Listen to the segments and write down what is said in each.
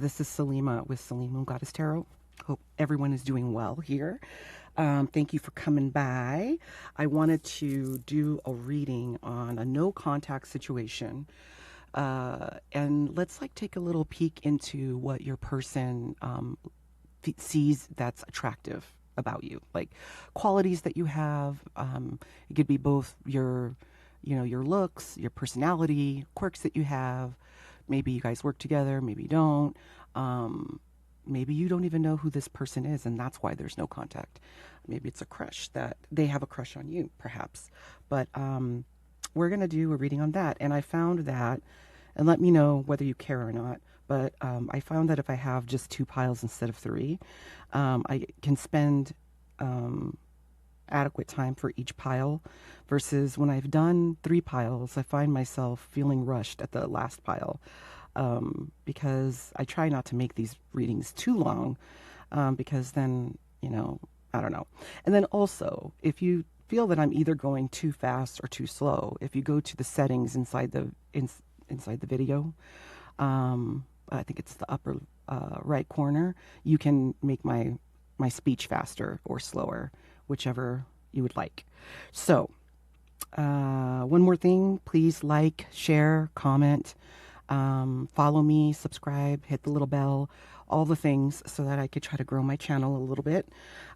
This is Salima with Selene Moon Goddess Tarot. Hope everyone is doing well here. Thank you for coming by. I wanted to do a reading on a no contact situation. And let's take a little peek into what your person sees that's attractive about you, like qualities that you have. It could be both your looks, your personality, quirks that you have. Maybe you guys work together, maybe you don't. Maybe you don't even know who this person is, and that's why there's no contact. Maybe it's a crush, that they have a crush on you, perhaps. But we're going to do a reading on that. And I found that, and let me know whether you care or not, but I found that if I have just 2 piles instead of 3, I can spend adequate time for each pile, versus when I've done 3 piles, I find myself feeling rushed at the last pile, because I try not to make these readings too long, because then, I don't know. And then also, if you feel that I'm either going too fast or too slow, if you go to the settings inside the video, I think it's the upper right corner, you can make my speech faster or slower, whichever you would like. So, one more thing, please like, share, comment, follow me, subscribe, hit the little bell, all the things, so that I could try to grow my channel a little bit.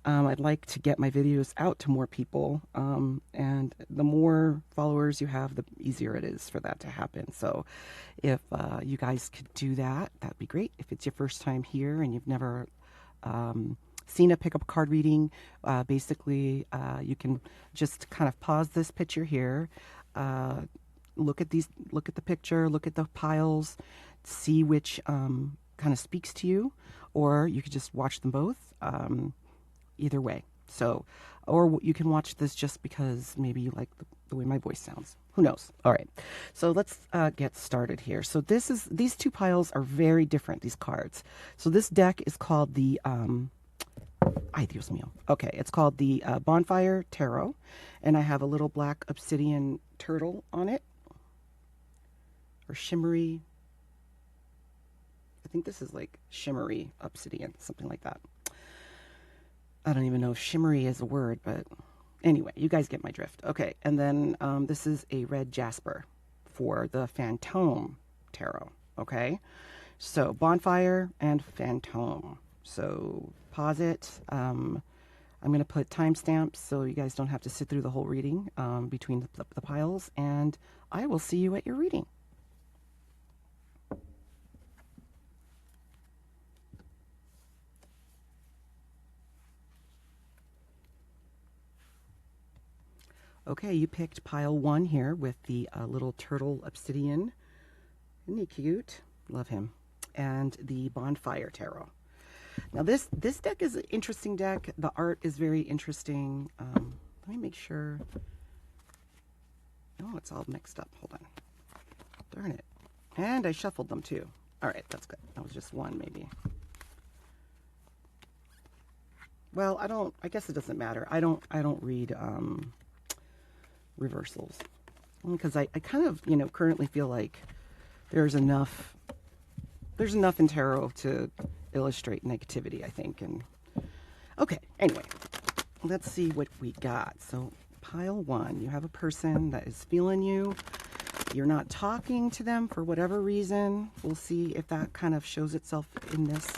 I'd like to get my videos out to more people, and the more followers you have, the easier it is for that to happen. So if you guys could do that, that'd be great. If it's your first time here and you've never seen a pickup card reading, basically you can just kind of pause this picture here, look at the picture, look at the piles, see which kind of speaks to you, or you could just watch them both, either way. So, or you can watch this just because maybe you like the way my voice sounds. Who knows? All right, so let's get started here. So these 2 piles are very different, these cards. So this deck is called the ay Dios mío. Okay, it's called the Bonfire Tarot, and I have a little black obsidian turtle on it, or shimmery. I think this is like shimmery obsidian, something like that. I don't even know if shimmery is a word, but anyway, you guys get my drift. Okay, and then this is a red jasper for the Phantom Tarot. Okay, so Bonfire and Phantom. So pause it. I'm going to put timestamps so you guys don't have to sit through the whole reading between the piles, and I will see you at your reading. Okay, you picked pile 1 here with the little turtle obsidian. Isn't he cute? Love him. And the Bonfire Tarot. Now this deck is an interesting deck. The art is very interesting. Let me make sure. Oh, it's all mixed up. Hold on. Darn it. And I shuffled them too. All right, that's good. That was just one maybe. Well, I guess it doesn't matter. I don't read reversals, because I kind of, currently feel like there's enough in tarot to illustrate negativity, I think. And okay, anyway, let's see what we got. So pile 1, you have a person that is feeling you. You're not talking to them for whatever reason. We'll see if that kind of shows itself in this.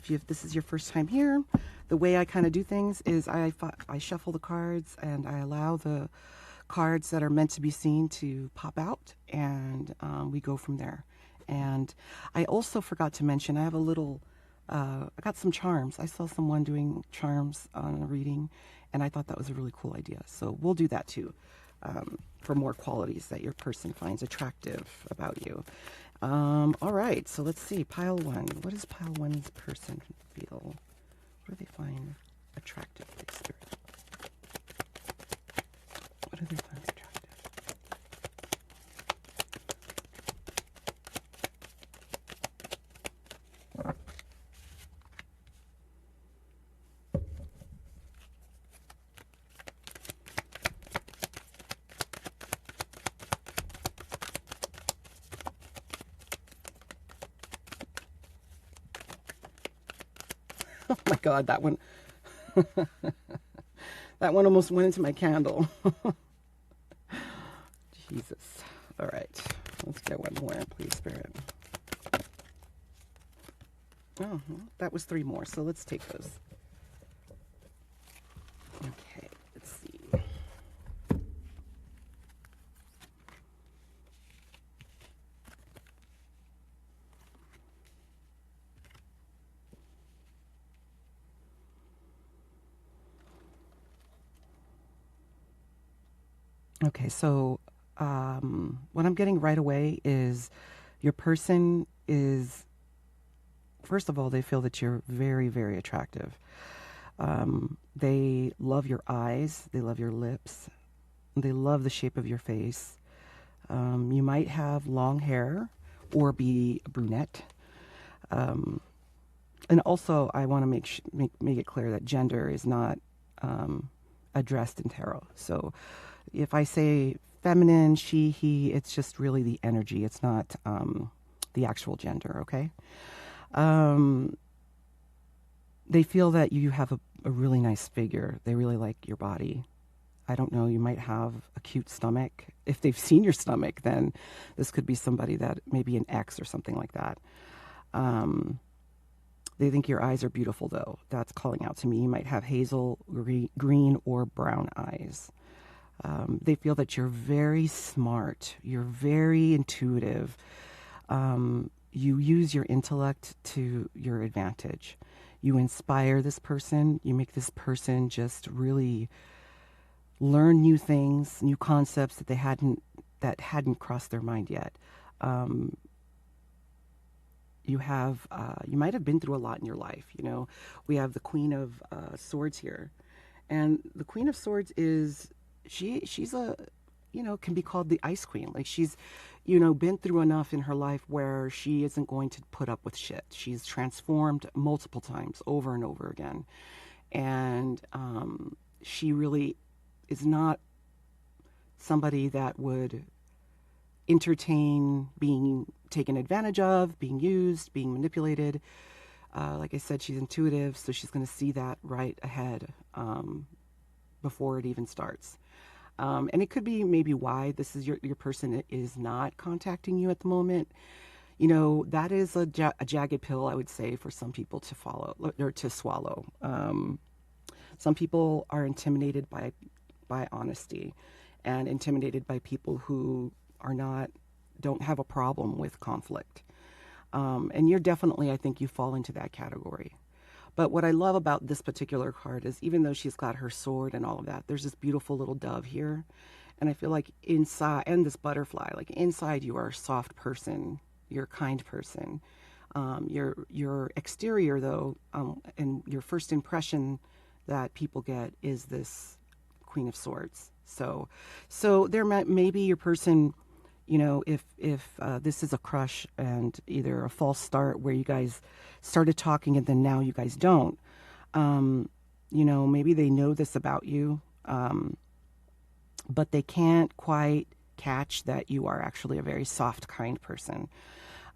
If this is your first time here, the way I kind of do things is I shuffle the cards, and I allow the cards that are meant to be seen to pop out, and we go from there. And I also forgot to mention, I have a little, I got some charms. I saw someone doing charms on a reading, and I thought that was a really cool idea. So we'll do that too, for more qualities that your person finds attractive about you. All right, so let's see, pile 1. What does pile 1's person feel? What do they find attractive? What do they find attractive? Oh my God, that one, that one almost went into my candle. Jesus. All right, let's get one more, please, Spirit. Oh, that was 3 more, so let's take those. Okay, let's see. Okay, so what I'm getting right away is your person is, first of all, they feel that you're very, very attractive. They love your eyes, they love your lips, they love the shape of your face. You might have long hair or be a brunette. And also, I want to make it clear that gender is not addressed in tarot. So if I say feminine, she, he, it's just really the energy. It's not the actual gender, okay? They feel that you have a really nice figure. They really like your body. I don't know, you might have a cute stomach. If they've seen your stomach, then this could be somebody that maybe an ex or something like that. They think your eyes are beautiful, though. That's calling out to me. You might have hazel, green, or brown eyes. They feel that you're very smart. You're very intuitive. You use your intellect to your advantage. You inspire this person. You make this person just really learn new things, new concepts that hadn't crossed their mind yet. You might have been through a lot in your life. You know, we have the Queen of Swords here, and the Queen of Swords is she's a, you know, can be called the Ice Queen. Like, she's, you know, been through enough in her life where she isn't going to put up with shit. She's transformed multiple times over and over again, and she really is not somebody that would entertain being taken advantage of, being used, being manipulated. Like I said, she's intuitive, so she's going to see that right ahead before it even starts. And it could be maybe why this is your person is not contacting you at the moment. You know, that is a jagged pill, I would say, for some people to follow or to swallow. Some people are intimidated by honesty, and intimidated by people who don't have a problem with conflict. And you're definitely, I think you fall into that category. But what I love about this particular card is, even though she's got her sword and all of that, there's this beautiful little dove here. And I feel like inside, and this butterfly, like inside you are a soft person, you're a kind person. Your exterior, though, and your first impression that people get is this Queen of Swords. So there maybe your person, you know, if this is a crush and either a false start where you guys started talking and then now you guys don't, you know, maybe they know this about you, but they can't quite catch that you are actually a very soft, kind person.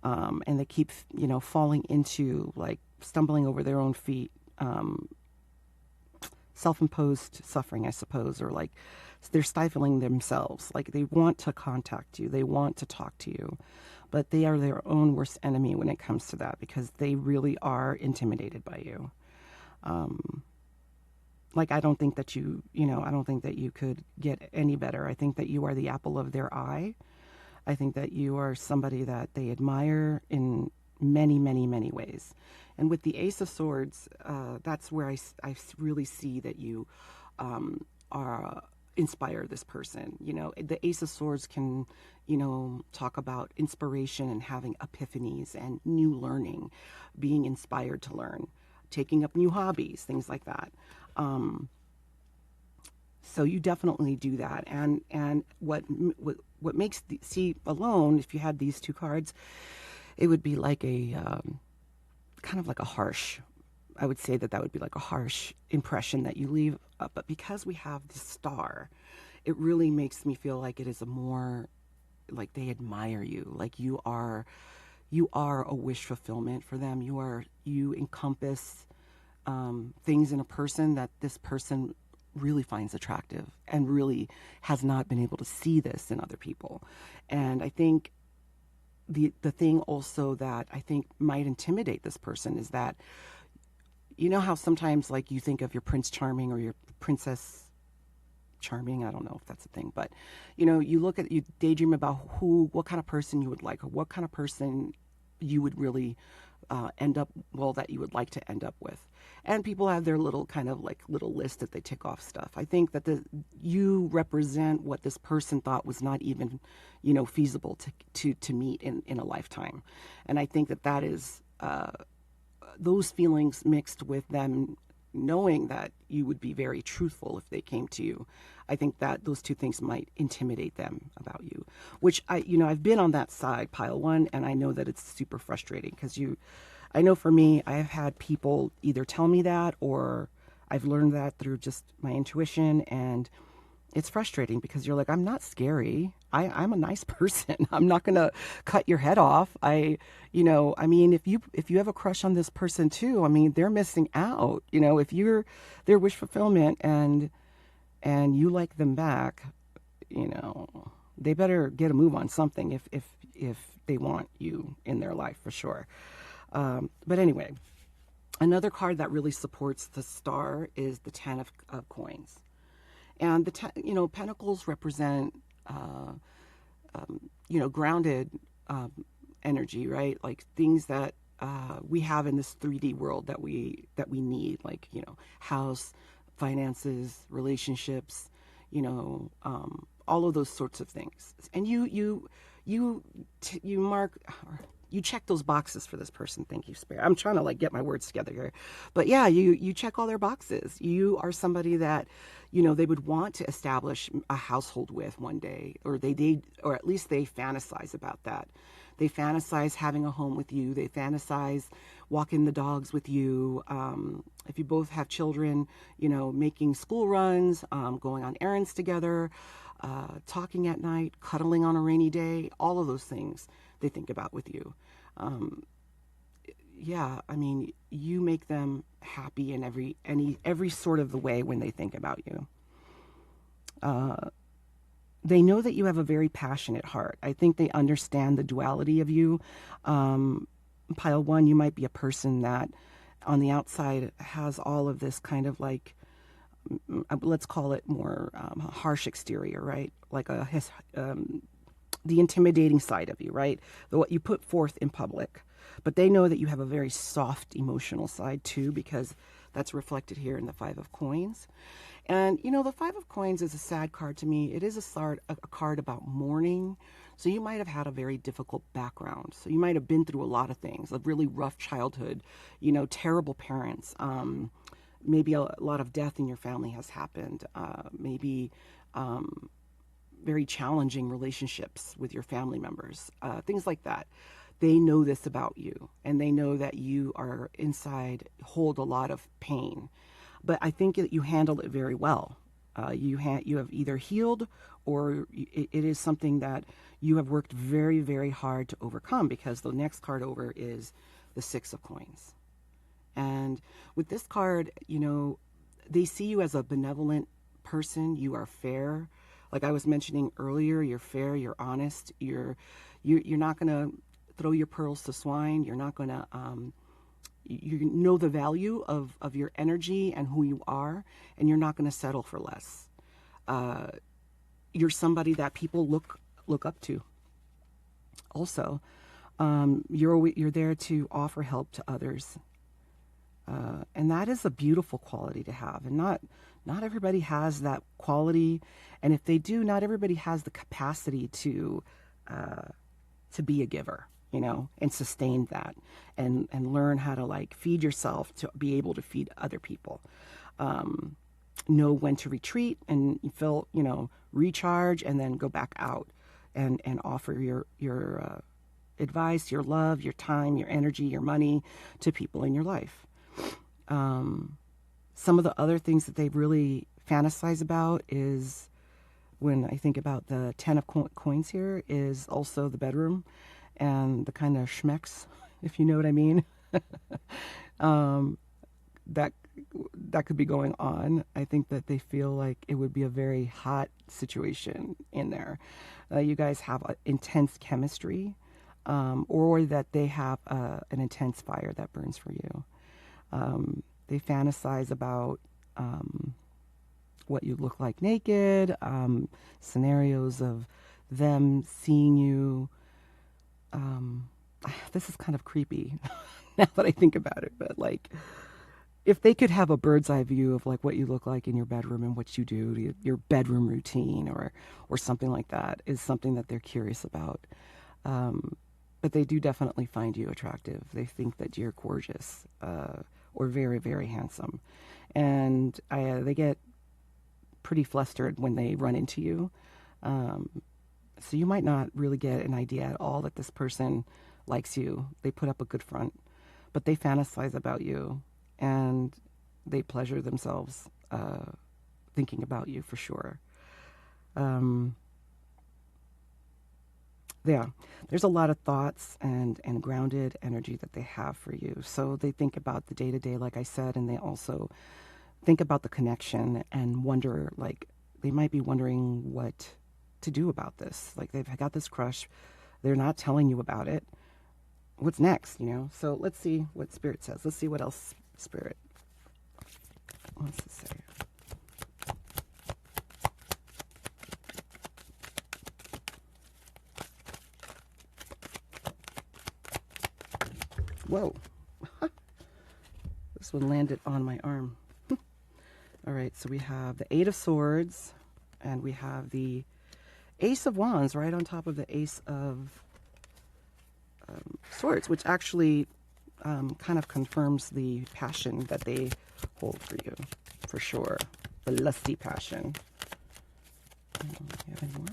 And they keep, you know, falling into, like, stumbling over their own feet, self-imposed suffering, I suppose, or like they're stifling themselves. Like, they want to contact you, they want to talk to you, but they are their own worst enemy when it comes to that, because they really are intimidated by you. Like, I don't think that I don't think that you could get any better. I think that you are the apple of their eye. I think that you are somebody that they admire in many, many, many ways. And with the Ace of Swords, that's where I really see that you inspire this person. You know, the Ace of Swords can, you know, talk about inspiration and having epiphanies and new learning, being inspired to learn, taking up new hobbies, things like that. So you definitely do that. And what makes see alone, if you had these two cards, it would be like a kind of like a harsh, I would say that would be like a harsh impression that you leave. But because we have this star, it really makes me feel like it is a more, like, they admire you. Like, you are a wish fulfillment for them. You encompass things in a person that this person really finds attractive and really has not been able to see this in other people. And I think the thing also that I think might intimidate this person is that, you know how sometimes like you think of your Prince Charming or your Princess Charming, I don't know if that's a thing, but you know, you daydream about what kind of person you would like, or what kind of person you would really that you would like to end up with. And people have their little kind of like little list that they tick off stuff. I think that you represent what this person thought was not even, you know, feasible to meet in a lifetime. And I think that is those feelings mixed with them knowing that you would be very truthful if they came to you. I think that those two things might intimidate them about you, which I've been on that side, pile one, and I know that it's super frustrating because I know for me, I've had people either tell me that or I've learned that through just my intuition, and it's frustrating because you're like, I'm not scary. I'm a nice person. I'm not going to cut your head off. I mean, if you have a crush on this person too, I mean, they're missing out. You know, if you're their wish fulfillment and you like them back, you know, they better get a move on something if they want you in their life for sure. But anyway, another card that really supports the star is the Ten of Coins. And pentacles represent, grounded energy, right? Like things that we have in this 3D world that we need, like, you know, house, finances, relationships, all of those sorts of things. And you mark. You check those boxes for this person. Thank you, Spirit. I'm trying to like get my words together here. But yeah, you check all their boxes. You are somebody that, they would want to establish a household with one day, or or at least they fantasize about that. They fantasize having a home with you. They fantasize walking the dogs with you. If you both have children, making school runs, going on errands together, talking at night, cuddling on a rainy day, all of those things they think about with you. I mean, you make them happy in every sort of the way when they think about you. They know that you have a very passionate heart. I think they understand the duality of you. Pile one, you might be a person that on the outside has all of this kind of like, let's call it more harsh exterior, right? Like the intimidating side of you, right? What you put forth in public. But they know that you have a very soft emotional side too, because that's reflected here in the Five of Coins. And, the Five of Coins is a sad card to me. It is a card about mourning. So you might have had a very difficult background. So you might have been through a lot of things, a really rough childhood, terrible parents. Maybe a lot of death in your family has happened. Maybe very challenging relationships with your family members, things like that. They know this about you, and they know that you are inside, hold a lot of pain. But I think that you handled it very well. You have either healed, or it is something that you have worked very, very hard to overcome, because the next card over is the Six of Coins. And with this card, they see you as a benevolent person. You are fair. Like I was mentioning earlier, you're fair, you're honest, you're not going to throw your pearls to swine. You're not going to, you know the value of your energy and who you are, and you're not going to settle for less. You're somebody that people look up to. Also, you're there to offer help to others. And that is a beautiful quality to have. And not everybody has that quality. And if they do, not everybody has the capacity to be a giver, and sustain that and learn how to like feed yourself to be able to feed other people. Know when to retreat and feel, recharge, and then go back out and offer your advice, your love, your time, your energy, your money to people in your life. Some of the other things that they really fantasize about is, when I think about the Ten of Coins here, is also the bedroom and the kind of schmecks, if you know what I mean. that that could be going on. I think that they feel like it would be a very hot situation in there. You guys have intense chemistry, or that they have an intense fire that burns for you. They fantasize about what you look like naked, scenarios of them seeing you. This is kind of creepy now that I think about it, but like, if they could have a bird's eye view of like what you look like in your bedroom and what you do, your bedroom routine or something like that, is something that they're curious about. But they do definitely find you attractive. They think that you're gorgeous, or very, very handsome. And they get pretty flustered when they run into you. So you might not really get an idea at all that this person likes you. They put up a good front, but they fantasize about you, and they pleasure themselves thinking about you for sure. Yeah, there's a lot of thoughts and grounded energy that they have for you. So they think about the day-to-day, like I said, and they also think about the connection and wonder, like, they might be wondering what to do about this. Like, they've got this crush. They're not telling you about it. What's next, you know? So let's see what Spirit says. Let's see what else Spirit wants to say. Whoa. This one landed on my arm. All right, so we have the Eight of Swords, and we have the Ace of Wands right on top of the Ace of Swords, which actually kind of confirms the passion that they hold for you, for sure. The lusty passion. Do you have any more?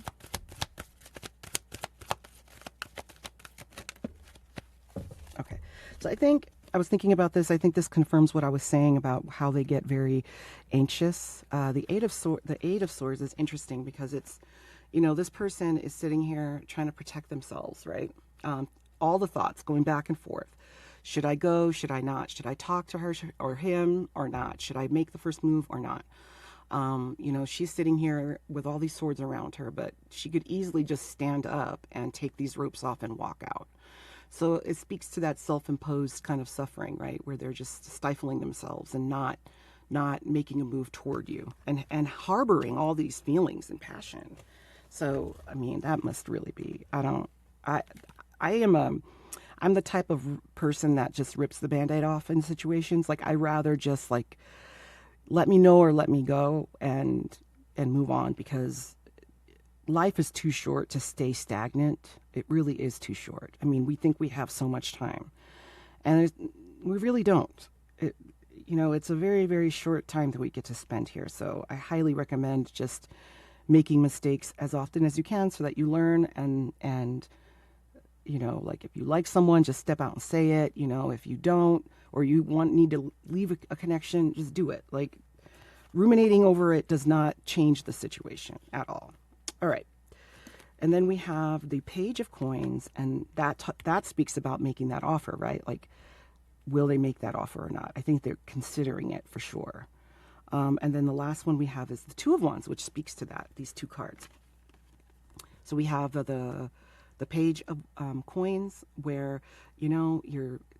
Okay, so I was thinking about this. I think this confirms what I was saying about how they get very anxious. The Eight of Swords is interesting because it's, you know, this person is sitting here trying to protect themselves, right? All the thoughts going back and forth. Should I go? Should I not? Should I talk to her or him or not? Should I make the first move or not? You know, she's sitting here with all these swords around her, but she could easily just stand up and take these ropes off and walk out. So it speaks to that self-imposed kind of suffering, right? Where they're just stifling themselves and not making a move toward you and harboring all these feelings and passion. So, I mean, that must really be, I'm the type of person that just rips the Band-Aid off in situations. Like, I rather just like, let me know or let me go and move on, because life is too short to stay stagnant. It really is too short. I mean, we think we have so much time, and we really don't. You know, it's a very, very short time that we get to spend here. So I highly recommend just making mistakes as often as you can so that you learn, and you know, like, if you like someone, just step out and say it. You know, if you don't, or you need to leave a connection, just do it. Like, ruminating over it does not change the situation at all. All right. And then we have the Page of Coins, and that speaks about making that offer, right? Like, will they make that offer or not? I think they're considering it for sure. And then the last one we have is the Two of Wands, which speaks to that, these two cards. So we have the Page of Coins, where, you know,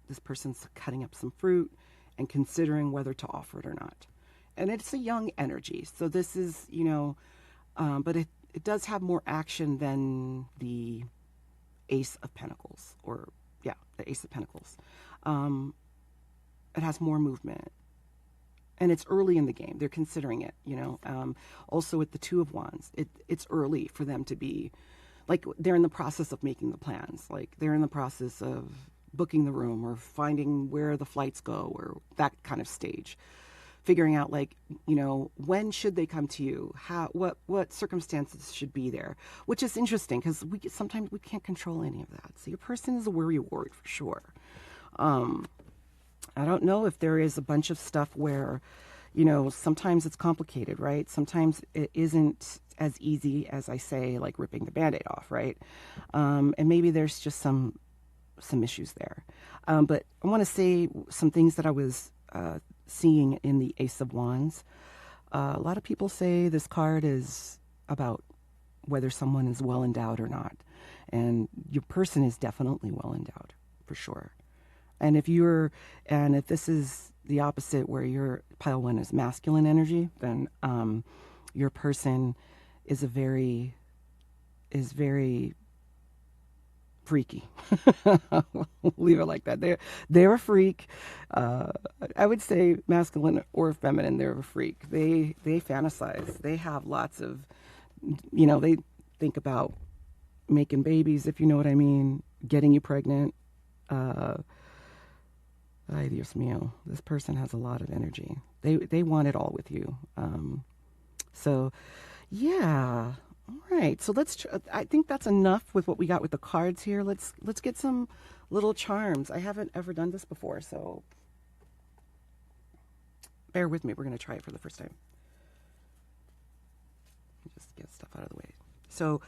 this person's cutting up some fruit and considering whether to offer it or not. And it's a young energy. So this is, you know, but it does have more action than the Ace of Pentacles, the Ace of Pentacles. It has more movement, and it's early in the game. They're considering it, you know. Also with the Two of Wands, it's early for them to be, like, they're in the process of making the plans. Like, they're in the process of booking the room or finding where the flights go, or that kind of stage. Figuring out, like, you know, when should they come to you? What circumstances should be there? Which is interesting, because sometimes we can't control any of that. So your person is a worry wart for sure. I don't know if there is a bunch of stuff where, you know, sometimes it's complicated, right? Sometimes it isn't as easy as I say, like ripping the Band-Aid off, right? And maybe there's just some issues there. But I want to say some things that I was seeing in the Ace of Wands. A lot of people say this card is about whether someone is well endowed or not. And your person is definitely well endowed, for sure. And if this is the opposite, where your pile one is masculine energy, then your person is very freaky. Leave it like that. They're a freak. I would say masculine or feminine. They're a freak. They fantasize. They have lots of, they think about making babies, if you know what I mean, getting you pregnant. Ay, Dios mío, this person has a lot of energy. They want it all with you. So, yeah. All right. So I think that's enough with what we got with the cards here. Let's get some little charms. I haven't ever done this before, so bear with me. We're going to try it for the first time. Just get stuff out of the way. So,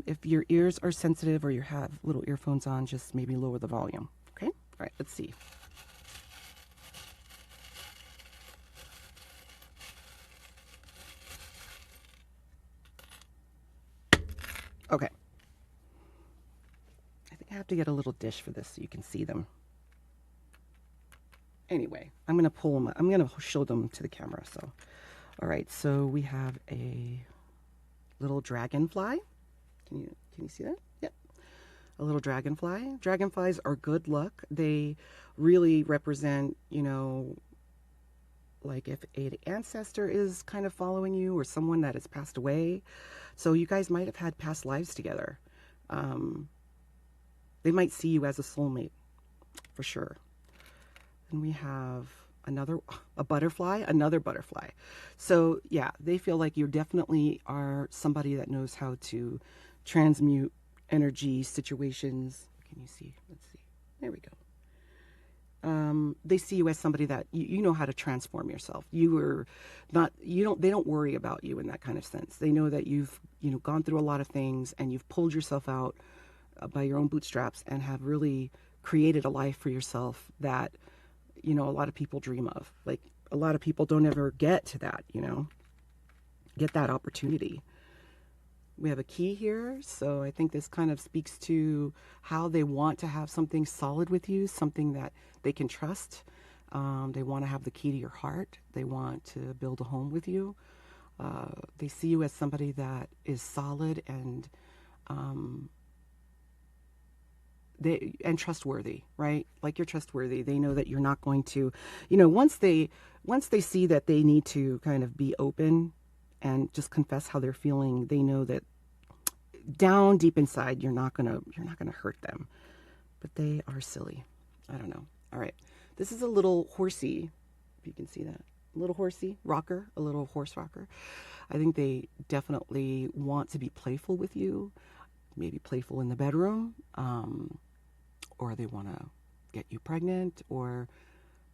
if your ears are sensitive or you have little earphones on, just maybe lower the volume. Okay? All right. Let's see. Okay. I think I have to get a little dish for this so you can see them. Anyway, I'm going to pull them. I'm going to show them to the camera. So, all right. So we have a little dragonfly. Can you see that? Yep. A little dragonfly. Dragonflies are good luck. They really represent, like if an ancestor is kind of following you or someone that has passed away. So you guys might have had past lives together. They might see you as a soulmate, for sure. And we have another butterfly. So yeah, they feel like you definitely are somebody that knows how to transmute energy situations. Can you see? Let's see. There we go. They see you as somebody that you know how to transform yourself. They don't worry about you in that kind of sense. They know that you've, gone through a lot of things and you've pulled yourself out by your own bootstraps and have really created a life for yourself that, a lot of people dream of. Like a lot of people don't ever get to that, get that opportunity. We have a key here, so I think this kind of speaks to how they want to have something solid with you, something that they can trust. They want to have the key to your heart. They want to build a home with you. They see you as somebody that is solid and trustworthy, right? Like you're trustworthy. They know that you're not going to, once they see that they need to kind of be open and just confess how they're feeling, they know that down deep inside you're not gonna hurt them. But they are silly. I don't know. All right. This is a little horsey, if you can see that. A little horsey rocker, a little horse rocker. I think they definitely want to be playful with you, maybe playful in the bedroom, or they want to get you pregnant, or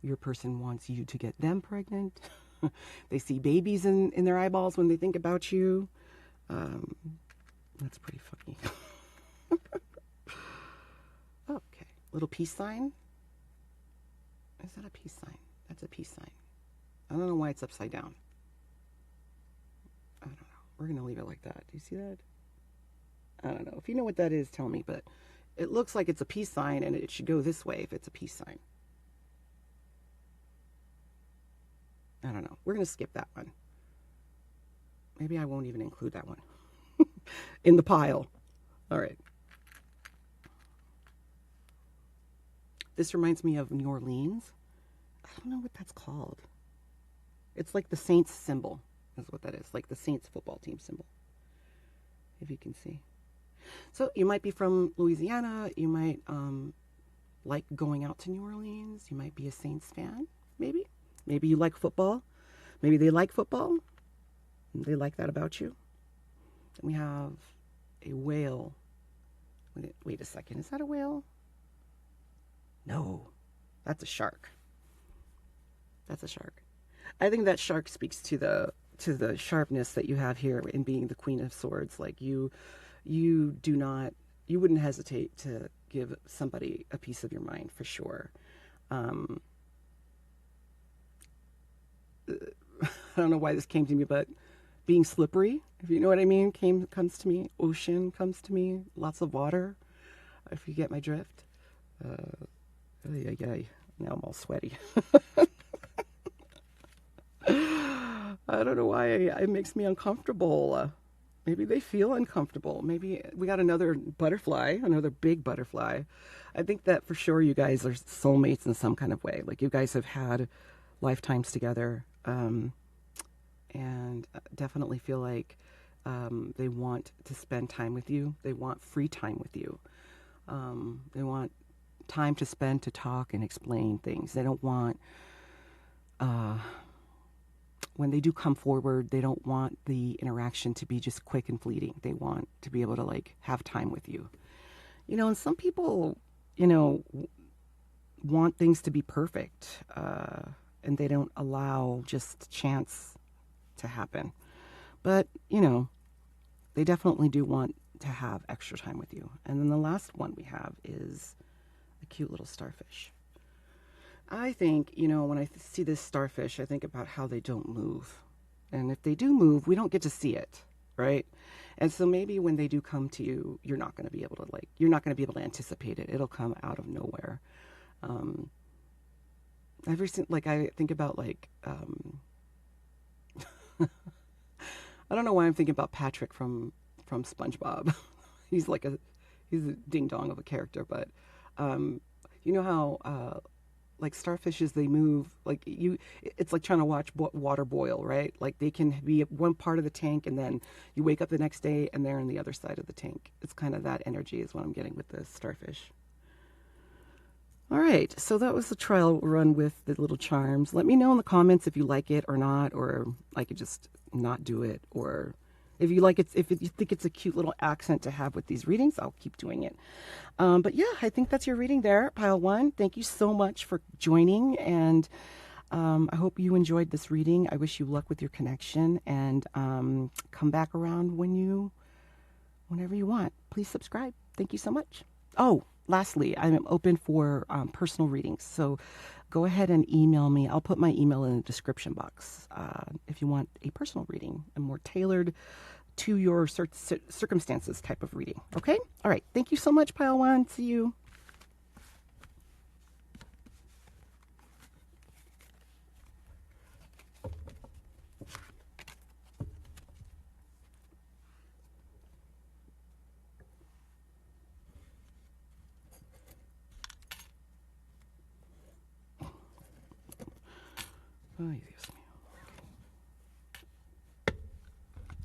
your person wants you to get them pregnant. They see babies in their eyeballs when they think about you. That's pretty funny. Okay, little peace sign. Is that a peace sign? That's a peace sign. I don't know why it's upside down. I don't know. We're going to leave it like that. Do you see that? I don't know. If you know what that is, tell me. But it looks like it's a peace sign, and it should go this way if it's a peace sign. I don't know. We're going to skip that one. Maybe I won't even include that one in the pile. All right. This reminds me of New Orleans. I don't know what that's called. It's like the Saints symbol is what that is. Like the Saints football team symbol. If you can see. So you might be from Louisiana. You might like going out to New Orleans. You might be a Saints fan, maybe. Maybe you like football. Maybe they like football. They like that about you. Then we have a whale. Wait a second. Is that a whale? No, that's a shark. That's a shark. I think that shark speaks to the sharpness that you have here in being the Queen of Swords. Like you wouldn't hesitate to give somebody a piece of your mind for sure. I don't know why this came to me, but being slippery, if you know what I mean, comes to me. Ocean comes to me. Lots of water, if you get my drift. Now I'm all sweaty. I don't know why it makes me uncomfortable. Maybe they feel uncomfortable. Maybe we got another butterfly, another big butterfly. I think that for sure you guys are soulmates in some kind of way. Like you guys have had lifetimes together, and definitely feel like they want to spend time with you. They want free time with you. They want time to spend to talk and explain things. They don't want, when they do come forward, they don't want the interaction to be just quick and fleeting. They want to be able to like have time with you. You know, and some people, you know, want things to be perfect, and they don't allow just chance to happen. But, you know, they definitely do want to have extra time with you. And then the last one we have is a cute little starfish. I think, you know, when I see this starfish, I think about how they don't move. And if they do move, we don't get to see it, right? And so maybe when they do come to you, you're not going to be able to to anticipate it. It'll come out of nowhere. I think about I don't know why I'm thinking about Patrick from SpongeBob. he's a ding dong of a character, but you know how like starfishes, they move it's like trying to watch water boil, right? Like they can be at one part of the tank and then you wake up the next day and they're on the other side of the tank. It's kind of that energy is what I'm getting with this starfish. All right, so that was the trial run with the little charms. Let me know in the comments if you like it or not, or I could just not do it, or if you like it, if you think it's a cute little accent to have with these readings, I'll keep doing it. But yeah, I think that's your reading there, pile one. Thank you so much for joining, and I hope you enjoyed this reading. I wish you luck with your connection, and come back around whenever you want. Please subscribe. Thank you so much. Oh, lastly, I'm open for personal readings, so go ahead and email me. I'll put my email in the description box if you want a personal reading, a more tailored to your circumstances type of reading. Okay? All right. Thank you so much, pile one. See you. Oh, yes.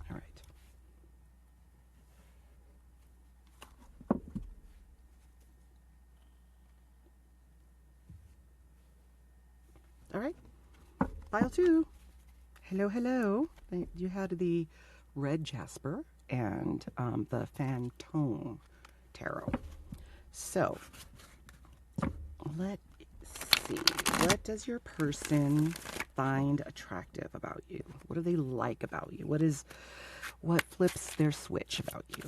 All right. All right. Pile two. Hello, hello. You had the red jasper and the Fantôme tarot. So let's see. What does your person find attractive about you? What do they like about you? What flips their switch about you?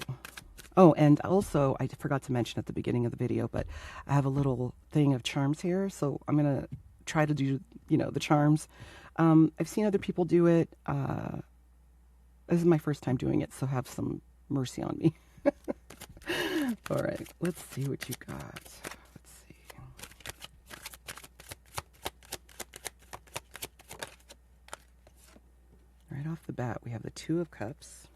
Oh, and also, I forgot to mention at the beginning of the video, but I have a little thing of charms here, so I'm going to try to do, the charms. I've seen other people do it. This is my first time doing it, so have some mercy on me. All right, let's see what you got. Let's see. Right off the bat, we have the Two of Cups.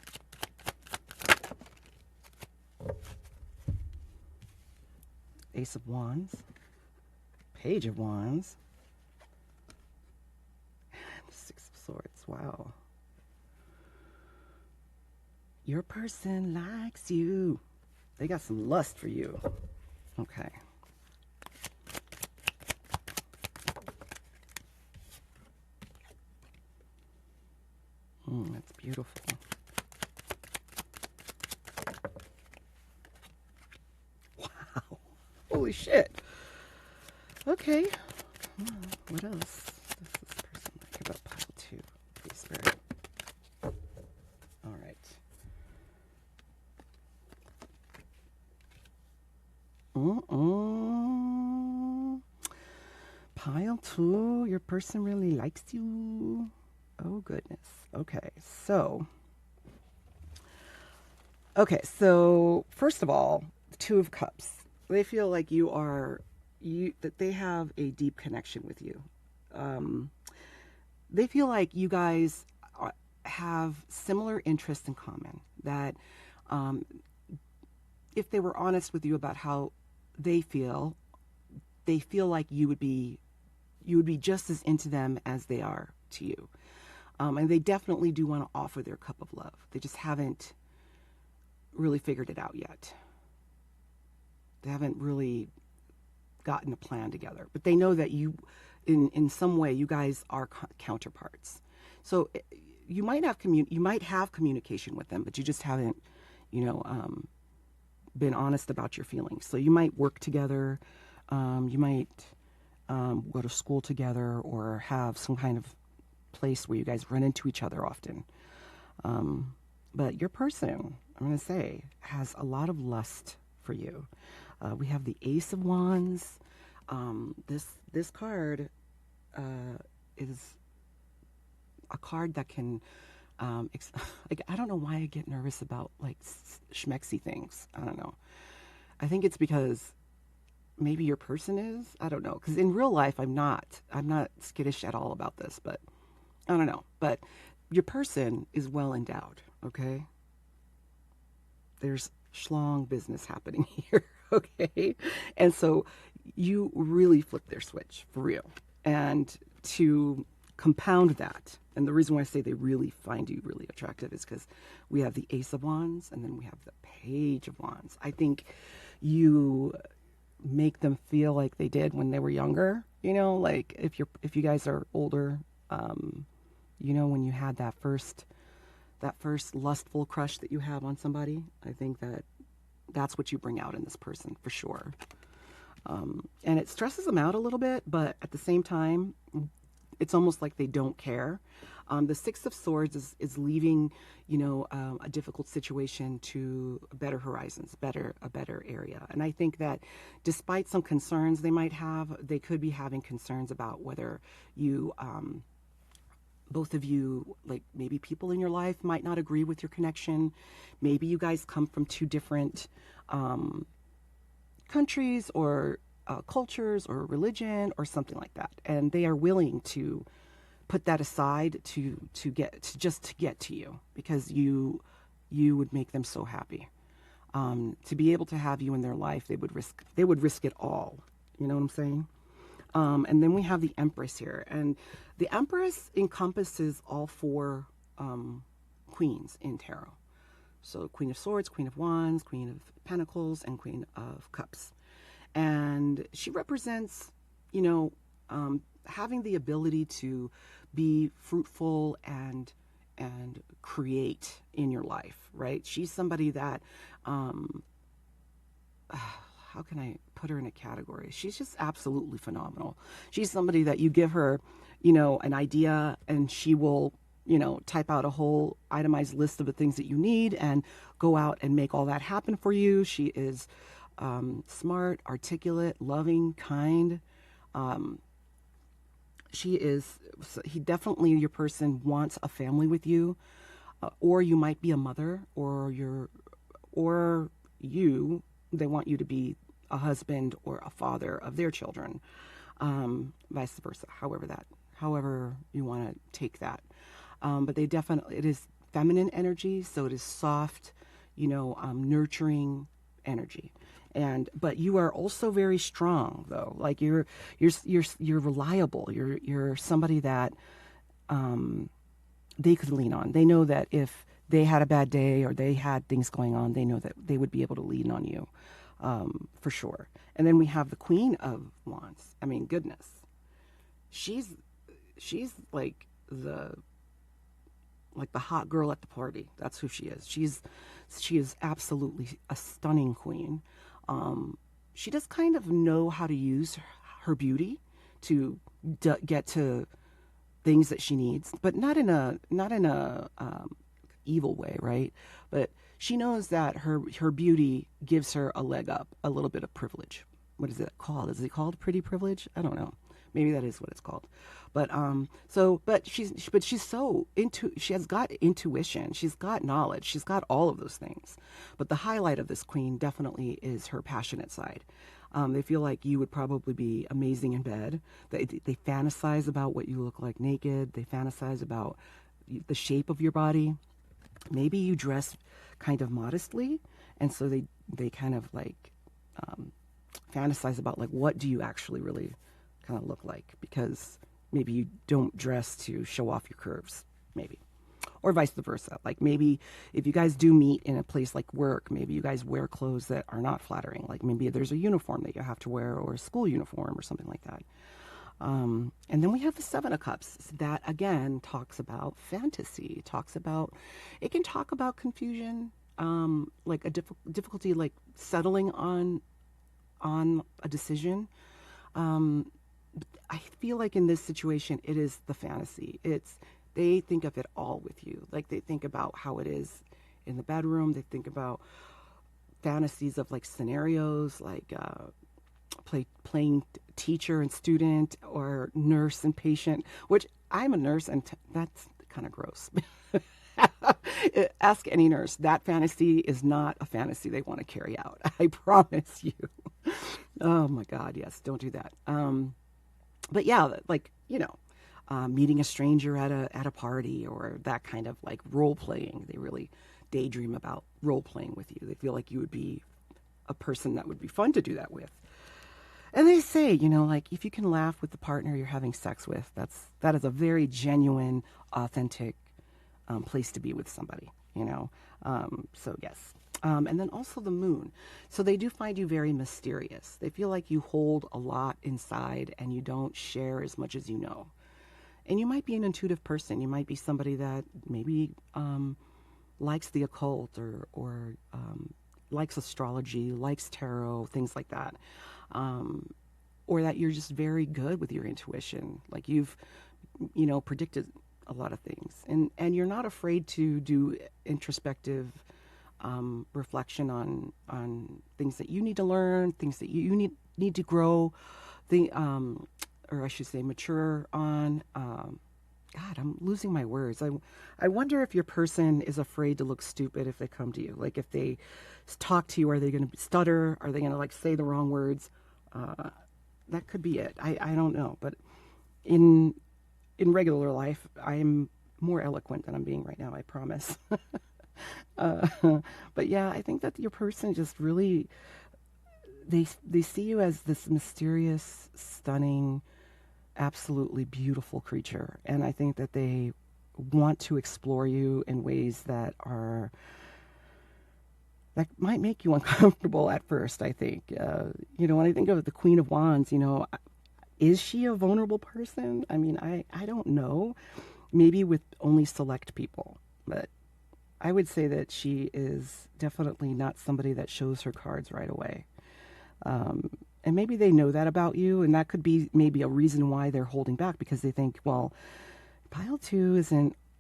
Ace of Wands. Page of Wands. And Six of Swords. Wow. Your person likes you. They got some lust for you. Okay. That's beautiful. Wow. Holy shit. Okay. What else does this person like about pile two? Please, Spirit. All right. pile two. Your person really likes you. Oh, goodness. Okay, so first of all, the Two of Cups. They feel like that they have a deep connection with you. They feel like you guys have similar interests in common. That if they were honest with you about how they feel like you would be just as into them as they are to you. And they definitely do want to offer their cup of love. They just haven't really figured it out yet. They haven't really gotten a plan together, but they know that in some way, you guys are counterparts. So you might have communication with them, but you just haven't, been honest about your feelings. So you might work together, you might go to school together, or have some kind of place where you guys run into each other often. But your person, I'm going to say, has a lot of lust for you. We have the Ace of Wands. This card is a card that can, like, I don't know why I get nervous about like schmexy things. I don't know. I think it's because maybe your person is. I don't know. Because in real life, I'm not skittish at all about this, but I don't know. But your person is well endowed. Okay. There's schlong business happening here. Okay. And so you really flip their switch for real. And to compound that, and the reason why I say they really find you really attractive is because we have the Ace of Wands and then we have the Page of Wands. I think you make them feel like they did when they were younger, like if you guys are older, when you had that first lustful crush that you have on somebody. I think that's what you bring out in this person for sure. And it stresses them out a little bit, but at the same time, it's almost like they don't care. The Six of Swords is leaving, a difficult situation to better horizons, a better area. And I think that despite some concerns they might have, they could be having concerns about whether you, both of you, like maybe people in your life might not agree with your connection. Maybe you guys come from two different countries or cultures or religion or something like that, and they are willing to put that aside to get to you because you would make them so happy. To be able to have you in their life, they would risk it all. You know what I'm saying? And then we have the Empress here, and the Empress encompasses all four queens in tarot. So Queen of Swords, Queen of Wands, Queen of Pentacles, and Queen of Cups. And she represents, having the ability to be fruitful and create in your life, right? She's somebody that, how can I put her in a category? She's just absolutely phenomenal. She's somebody that you give her, an idea, and she will, type out a whole itemized list of the things that you need and go out and make all that happen for you. She is smart, articulate, loving, kind. He definitely, your person wants a family with you, or you might be a mother, they want you to be a husband or a father of their children, vice versa, however you want to take that. But it is feminine energy, so it is soft, nurturing energy. But you are also very strong, though. Like you're reliable. You're somebody that they could lean on. They know that if they had a bad day or they had things going on, they know that they would be able to lean on you, for sure. And then we have the Queen of Wands. I mean, goodness, she's like the hot girl at the party. That's who she is. She is absolutely a stunning queen. She does kind of know how to use her beauty to get to things that she needs, but not in a evil way, right? But she knows that her beauty gives her a leg up, a little bit of privilege. What is it called? Is it called pretty privilege? I don't know. Maybe that is what it's called. But she's so into, she has got intuition, she's got knowledge, she's got all of those things. But the highlight of this queen definitely is her passionate side. They feel like you would probably be amazing in bed. They fantasize about what you look like naked. They fantasize about the shape of your body. Maybe you dress kind of modestly, and so they kind of like fantasize about like, what do you actually really kind of look like, because maybe you don't dress to show off your curves, maybe, or vice versa. Like maybe if you guys do meet in a place like work, maybe you guys wear clothes that are not flattering, like maybe there's a uniform that you have to wear, or a school uniform or something like that. And then we have the Seven of Cups. That again talks about fantasy, talks about, it can talk about confusion, like a difficulty like settling on a decision. I feel like in this situation, it is the fantasy. They think of it all with you. Like they think about how it is in the bedroom. They think about fantasies of like scenarios, like playing teacher and student, or nurse and patient, which I'm a nurse, and that's kind of gross. Ask any nurse. That fantasy is not a fantasy they want to carry out. I promise you. Oh my God, yes, don't do that. But yeah, like, meeting a stranger at a party, or that kind of like role playing. They really daydream about role playing with you. They feel like you would be a person that would be fun to do that with. And they say, like, if you can laugh with the partner you're having sex with, that is a very genuine, authentic place to be with somebody, so yes. And then also the moon. So they do find you very mysterious. They feel like you hold a lot inside and you don't share as much as you know. And you might be an intuitive person. You might be somebody that maybe likes the occult, or likes astrology, likes tarot, things like that. Or that you're just very good with your intuition. Like you've, predicted a lot of things. And you're not afraid to do introspective reflection on things that you need to learn, things that you need to grow, or I should say mature on. God, I'm losing my words. I wonder if your person is afraid to look stupid if they come to you. Like if they talk to you, are they going to stutter? Are they going to like say the wrong words? That could be it. I don't know. But in regular life, I'm more eloquent than I'm being right now, I promise. But yeah, I think that your person just really, they see you as this mysterious, stunning, absolutely beautiful creature. And I think that they want to explore you in ways that might make you uncomfortable at first, I think. When I think of the Queen of Wands, is she a vulnerable person? I mean, I don't know. Maybe with only select people. But I would say that she is definitely not somebody that shows her cards right away. And maybe they know that about you, and that could be maybe a reason why they're holding back, because they think, well, pile 2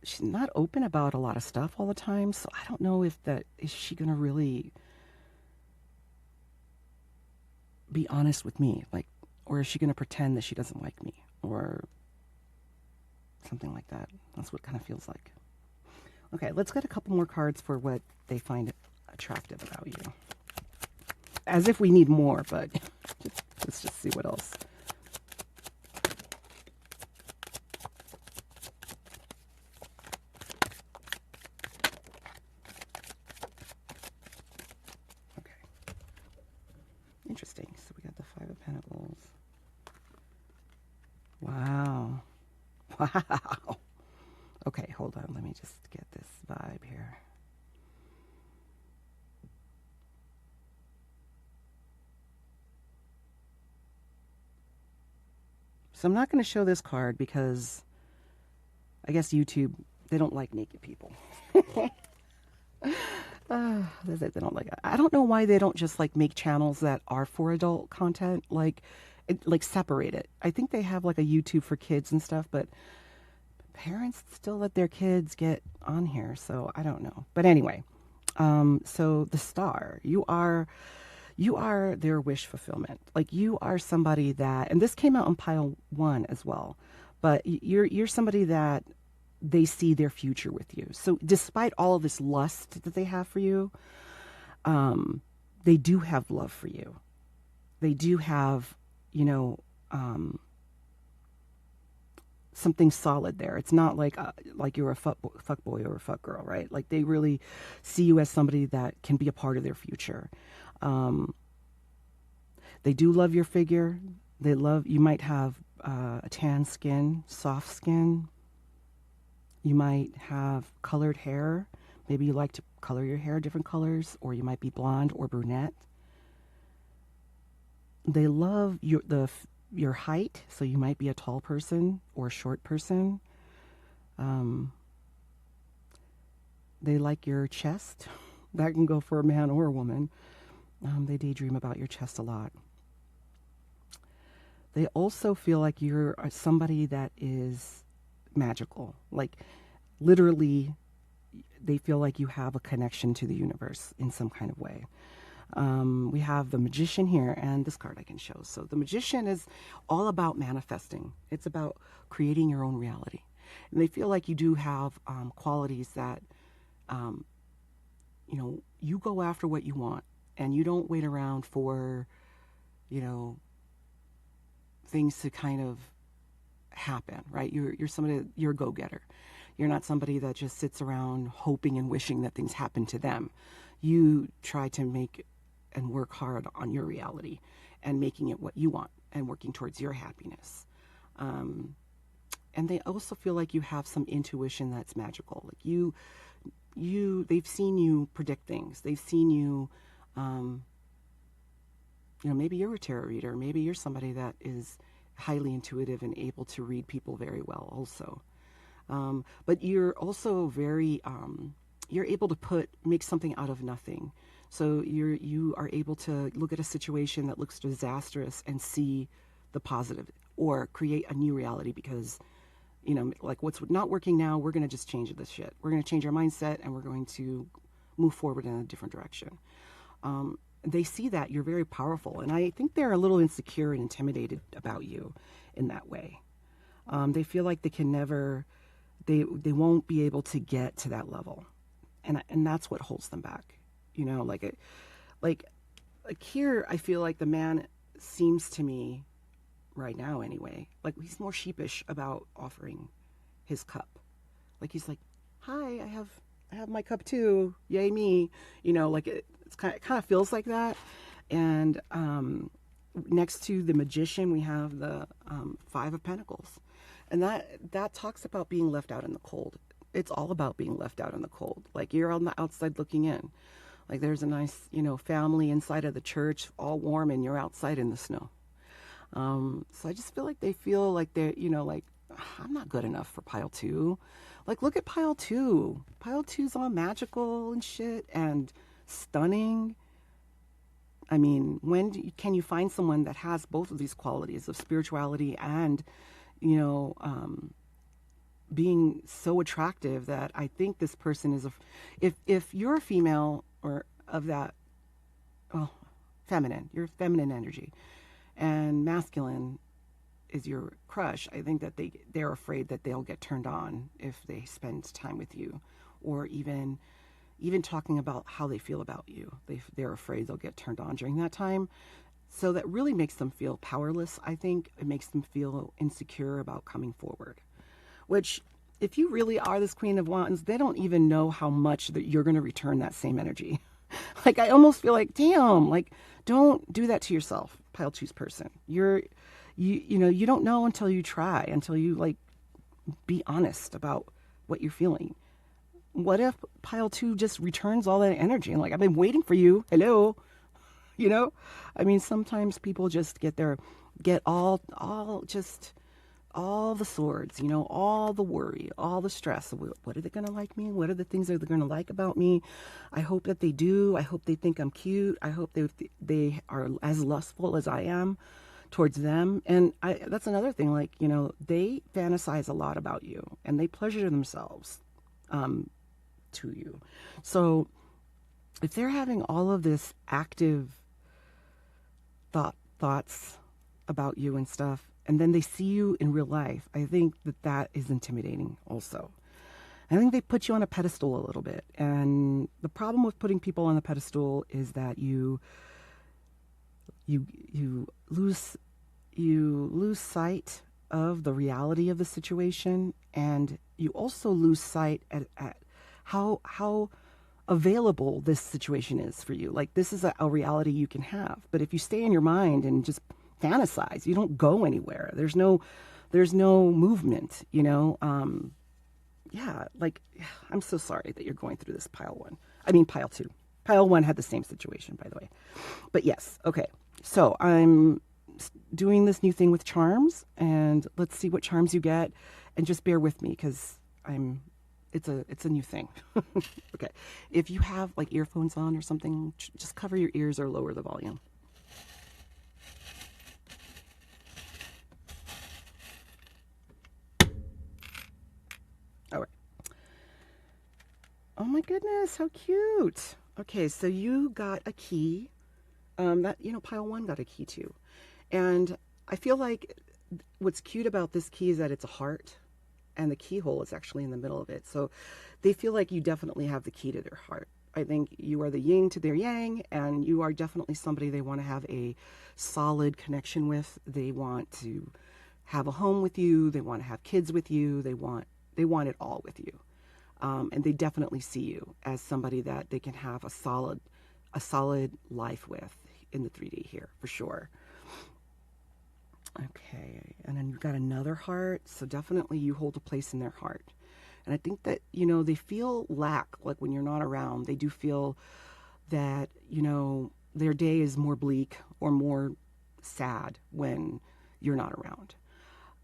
she's not open about a lot of stuff all the time, so I don't know is she going to really be honest with me, like, or is she going to pretend that she doesn't like me, or something like that. That's what it kind of feels like. Okay, let's get a couple more cards for what they find attractive about you. As if we need more, but let's just see what else. Okay. Interesting. So we got the Five of Pentacles. Wow. Wow. Okay, hold on. Let me just get this vibe here. So I'm not going to show this card because I guess YouTube, they don't like naked people. They don't like it. I don't know why they don't just like make channels that are for adult content, like separate it. I think they have like a YouTube for kids and stuff, but parents still let their kids get on here, so I don't know. But anyway, so the Star, you are You are their wish fulfillment. Like you are somebody that, and this came out on pile 1 as well, but you're somebody that they see their future with you. So despite all of this lust that they have for you, they do have love for you. They do have, you know, something solid there. It's not like you're a fuck boy or a fuck girl, right? Like they really see you as somebody that can be a part of their future. They do love your figure. They love, you might have a tan skin, soft skin. You might have colored hair. Maybe you like to color your hair different colors, or you might be blonde or brunette. They love your height, so you might be a tall person or a short person. They like your chest. That can go for a man or a woman. They daydream about your chest a lot. They also feel like you're somebody that is magical. Like literally, they feel like you have a connection to the universe in some kind of way. We have the Magician here, and this card I can show. So the Magician is all about manifesting. It's about creating your own reality. And they feel like you do have qualities that, you know, you go after what you want, and you don't wait around for, you know, things to kind of happen, right? You're somebody, you're a go-getter. You're not somebody that just sits around hoping and wishing that things happen to them. You try to make and work hard on your reality and making it what you want and working towards your happiness. And they also feel like you have some intuition that's magical. Like they've seen you predict things. They've seen you, you know, maybe you're a tarot reader. Maybe you're somebody that is highly intuitive and able to read people very well also. But you're also very, you're able to make something out of nothing. So you are able to look at a situation that looks disastrous and see the positive, or create a new reality because, you know, like what's not working now, we're going to just change this shit. We're going to change our mindset and we're going to move forward in a different direction. They see that you're very powerful, and I think they're a little insecure and intimidated about you in that way. They feel like they can never, they won't be able to get to that level, and that's what holds them back. You know, like here, I feel like the man seems to me, right now anyway, like he's more sheepish about offering his cup. Like he's like, "Hi, I have my cup too. Yay me!" You know, like it kind of feels like that. And next to the Magician, we have the Five of Pentacles, and that talks about being left out in the cold. It's all about being left out in the cold. Like you're on the outside looking in. Like there's a nice, you know, family inside of the church, all warm, and you're outside in the snow. So I just feel like they feel like they're, you know, like, I'm not good enough for pile 2. Like, look at pile 2. Pile 2's all magical and shit and stunning. I mean, can you find someone that has both of these qualities of spirituality and, you know, being so attractive that I think this person is if you're a female or of that, well, feminine, you're feminine energy, and masculine is your crush, I think that they're afraid that they'll get turned on if they spend time with you, or even talking about how they feel about you. They're afraid they'll get turned on during that time. So that really makes them feel powerless. I think it makes them feel insecure about coming forward, which if you really are this Queen of Wands, they don't even know how much that you're going to return that same energy. Like, I almost feel like, damn, like, don't do that to yourself, pile 2's person. You know, you don't know until you try, until you, like, be honest about what you're feeling. What if pile 2 just returns all that energy? And like, I've been waiting for you. Hello. You know, I mean, sometimes people just get all the swords, you know, all the worry, all the stress. What are they going to like me? What are the things that they're going to like about me? I hope that they do. I hope they think I'm cute. I hope they are as lustful as I am towards them. And that's another thing, like, you know, they fantasize a lot about you and they pleasure themselves to you. So if they're having all of this active thoughts about you and stuff, and then they see you in real life. I think that is intimidating also. I think they put you on a pedestal a little bit. And the problem with putting people on the pedestal is that you lose sight of the reality of the situation, and you also lose sight at how available this situation is for you. Like, this is a reality you can have. But if you stay in your mind and just fantasize, you don't go anywhere. There's no movement, you know? Yeah, like, I'm so sorry that you're going through this pile two. Pile one had the same situation, by the way. But yes, okay. So I'm doing this new thing with charms, and let's see what charms you get, and just bear with me because it's a new thing. Okay. If you have like earphones on or something, just cover your ears or lower the volume. All right. Oh my goodness, how cute. Okay, so you got a key. Pile one got a key too. And I feel like what's cute about this key is that it's a heart, and the keyhole is actually in the middle of it. So they feel like you definitely have the key to their heart. I think you are the yin to their yang, and you are definitely somebody they want to have a solid connection with. They want to have a home with you. They want to have kids with you. They want it all with you. And they definitely see you as somebody that they can have a solid life with in the 3D here, for sure. Okay, and then you've got another heart, so definitely you hold a place in their heart. And I think that, they feel lack, like when you're not around. They do feel that, their day is more bleak or more sad when you're not around.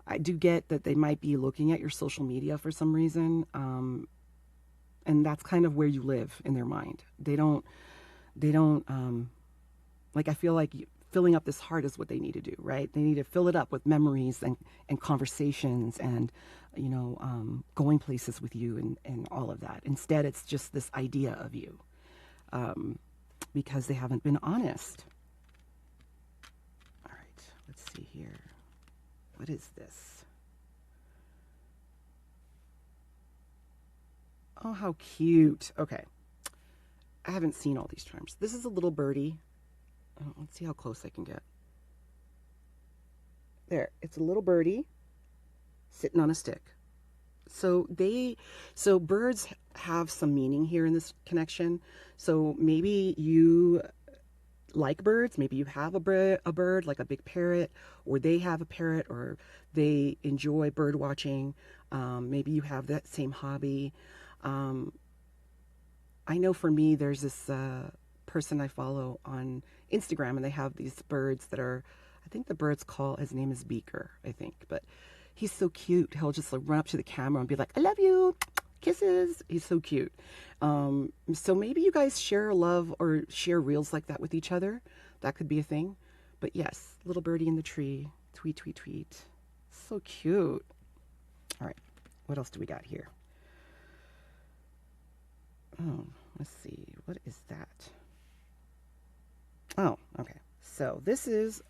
I do get that they might be looking at your social media for some reason, and that's kind of where you live in their mind. They don't, like, I feel like filling up this heart is what they need to do, right? They need to fill it up with memories and conversations and, going places with you and all of that. Instead, it's just this idea of you, because they haven't been honest. All right, let's see here. What is this? Oh, how cute. Okay. I haven't seen all these charms. This is a little birdie. Let's see how close I can get. There, it's a little birdie sitting on a stick. So birds have some meaning here in this connection. So maybe you like birds. Maybe you have a bird like a big parrot, or they have a parrot, or they enjoy bird watching. Maybe you have that same hobby. I know for me, there's this person I follow on Instagram, and they have these birds that are, I think the bird's his name is Beaker, I think, but he's so cute. He'll just run up to the camera and be like, I love you, kisses. He's so cute. So maybe you guys share love or share reels like that with each other. That could be a thing. But yes, little birdie in the tree, tweet, tweet, tweet. So cute. All right, what else do we got here? Oh, let's see. What is that? Oh, okay. So this is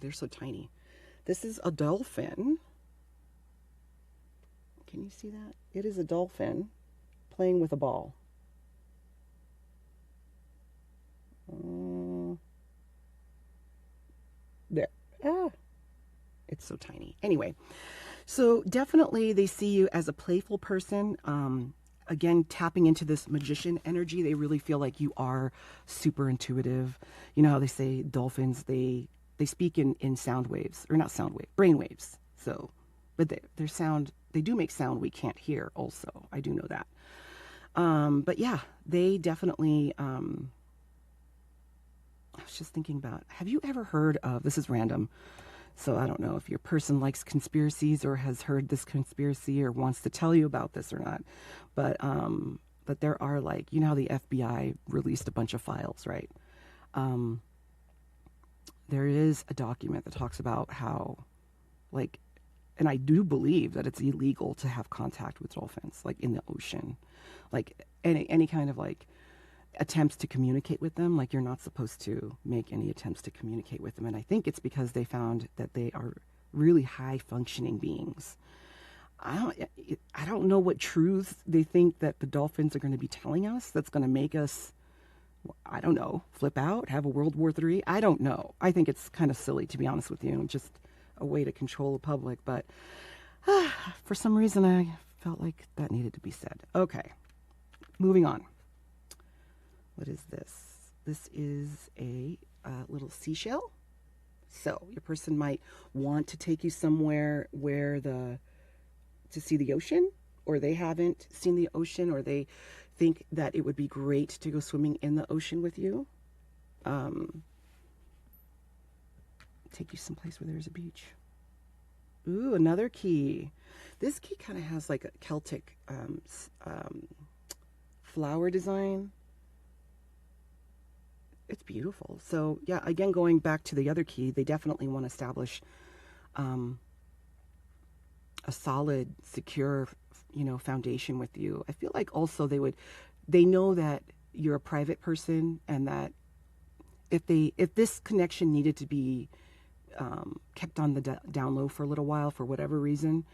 they're so tiny. This is a dolphin. Can you see that? It is a dolphin playing with a ball. There. Ah, it's so tiny. Anyway, so definitely they see you as a playful person. Again, tapping into this magician energy, they really feel like you are super intuitive. You know how they say dolphins, they speak in sound waves, or not sound wave, brain waves. So, but they do make sound we can't hear also. I do know that. But yeah, they definitely, I was just thinking about, have you ever heard of, this is random, so I don't know if your person likes conspiracies or has heard this conspiracy or wants to tell you about this or not, but there are, like, you know how the FBI released a bunch of files, right? There is a document that talks about how, like, and I do believe that it's illegal to have contact with dolphins, like in the ocean, like any kind of, like, attempts to communicate with them. Like, you're not supposed to make any attempts to communicate with them. And I think it's because they found that they are really high functioning beings. I don't know what truths they think that the dolphins are going to be telling us that's going to make us, I don't know, flip out, have a World War III. I don't know. I think it's kind of silly, to be honest with you, just a way to control the public. But for some reason, I felt like that needed to be said. Okay, moving on. What is this? This is a little seashell. So your person might want to take you somewhere where to see the ocean, or they haven't seen the ocean, or they think that it would be great to go swimming in the ocean with you. Take you someplace where there's a beach. Ooh, another key. This key kind of has like a Celtic flower design. It's beautiful. So yeah, again, going back to the other key, they definitely want to establish a solid, secure, foundation with you. I feel like also they know that you're a private person, and that if this connection needed to be kept on the down low for a little while for whatever reason,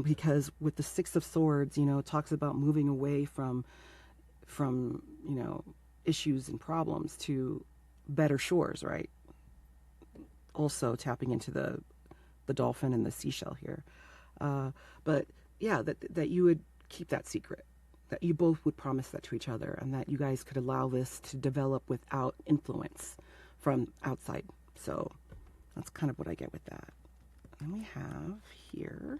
because with the Six of Swords, it talks about moving away from issues and problems to better shores, right? Also tapping into the dolphin and the seashell here. But yeah, that you would keep that secret, that you both would promise that to each other, and that you guys could allow this to develop without influence from outside. So that's kind of what I get with that. And we have here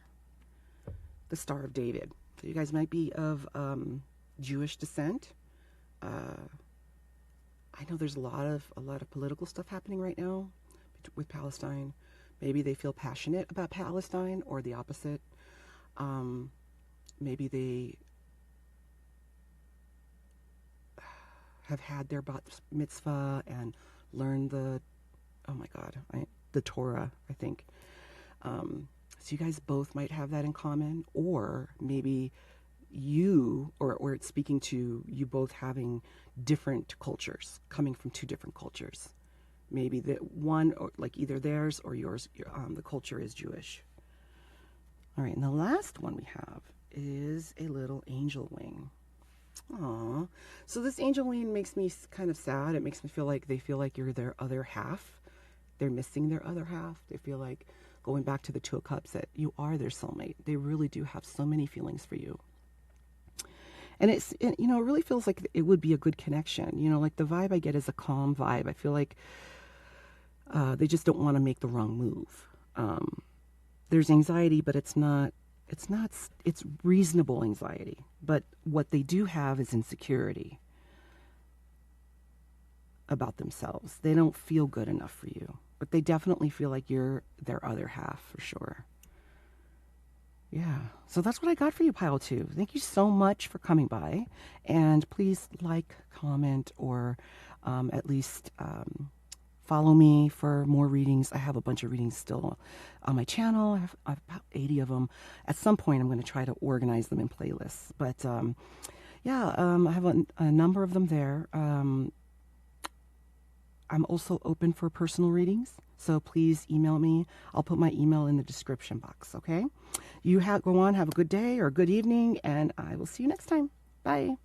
the Star of David. So you guys might be of Jewish descent. I know there's a lot of political stuff happening right now with Palestine. Maybe they feel passionate about Palestine, or the opposite. Maybe they have had their bat mitzvah and learned the Torah, I think. So you guys both might have that in common, or maybe you, or it's speaking to you both having different cultures, coming from two different cultures. Maybe the one, or like either theirs or yours, the culture is Jewish. All right, and the last one we have is a little angel wing. Aww. So this angel wing makes me kind of sad. It makes me feel like they feel like you're their other half. They're missing their other half. They feel like, going back to the Two of Cups, that you are their soulmate. They really do have so many feelings for you. And it really feels like it would be a good connection. Like the vibe I get is a calm vibe. I feel like they just don't want to make the wrong move. There's anxiety, but it's reasonable anxiety. But what they do have is insecurity about themselves. They don't feel good enough for you, but they definitely feel like you're their other half for sure. Yeah, so that's what I got for you, Pile 2. Thank you so much for coming by, and please like, comment, or at least follow me for more readings. I have a bunch of readings still on my channel. I have about 80 of them. At some point, I'm going to try to organize them in playlists. But yeah, I have a number of them there. I'm also open for personal readings, so please email me. I'll put my email in the description box, okay? You go on, have a good day or a good evening, and I will see you next time. Bye.